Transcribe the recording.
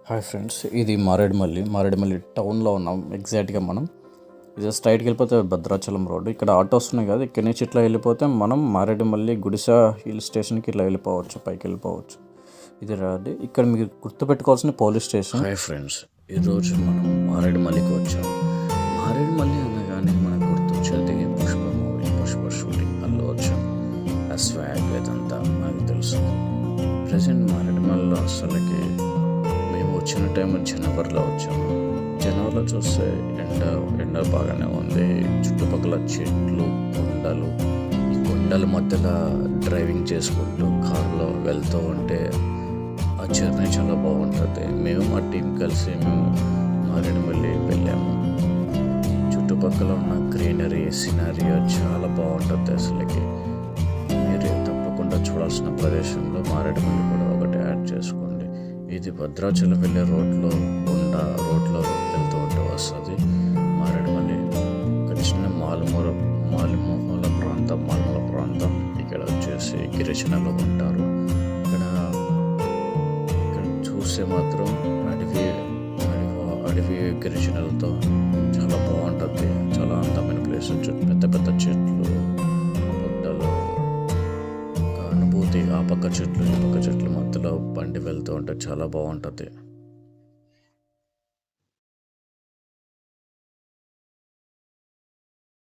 Hi friends, ఇది మారేడుమల్లి టౌన్లో ఉన్నాం. ఎగ్జాక్ట్గా మనం ఇది స్ట్రైట్కి వెళ్ళిపోతే భద్రాచలం రోడ్డు. ఇక్కడ ఆటోస్ ఉన్నాయి కదా, ఇక్కడి నుంచి ఇట్లా వెళ్ళిపోతే మనం మారేడుమల్లి గుడిస హిల్ స్టేషన్కి ఇట్లా వెళ్ళిపోవచ్చు, పైకి వెళ్ళిపోవచ్చు. ఇది రాదు. ఇక్కడ మీరు గుర్తుపెట్టుకోవాల్సిన పోలీస్ స్టేషన్. హాయ్ ఫ్రెండ్స్, ఈరోజు మనం మారేడుమల్లికి వచ్చాం. మారేడుమల్లి అనగానే మనకు గుర్తొచ్చేది పుష్ప షూటింగ్ అల్లో వచ్చాం. ఆ స్వాగ్ ఇదంతా మనకు తెలుసు. ప్రజెంట్ మారేడుమల్లిలో అసలుకి వచ్చిన టైం జనవరిలో వచ్చాము. జనవరిలో చూస్తే ఎండ బాగానే ఉంది. చుట్టుపక్కల చెట్లు, కొండలు. ఈ కొండల మధ్యలో డ్రైవింగ్ చేసుకుంటూ కార్లో వెళ్తూ ఉంటే ఆ జర్నీ చాలా బాగుంటుంది. మేము మా టీం కలిసి మేము మారేడుమల్లి వెళ్ళాము. చుట్టుపక్కల ఉన్న గ్రీనరీ సినారియో చాలా బాగుంటుంది. అసలుకి మీరు తప్పకుండా చూడాల్సిన ప్రదేశంలో మారేడుమల్లి కూడా ఒకటి యాడ్ చేసుకోండి. ఇది భద్రాచలం వెళ్ళే రోడ్లో వెళ్తూ ఉంటే వస్తుంది మారేడుమల్లి. ఒక చిన్న మాలుమూల ప్రాంతం. ఇక్కడ వచ్చేసి గిరిజనులు ఉంటారు. ఇక్కడ చూస్తే మాత్రం అడవి గిరిజనులతో చాలా బాగుంటుంది. చాలా అందమైన ప్లేస్. పెద్ద చెట్లు, గుట్టలు, అనుభూతి. ఆ పక్క చెట్లు ఈ పక్క చెట్లు మధ్యలో బండి వెళ్తూ ఉంటే చాలా బాగుంటుంది.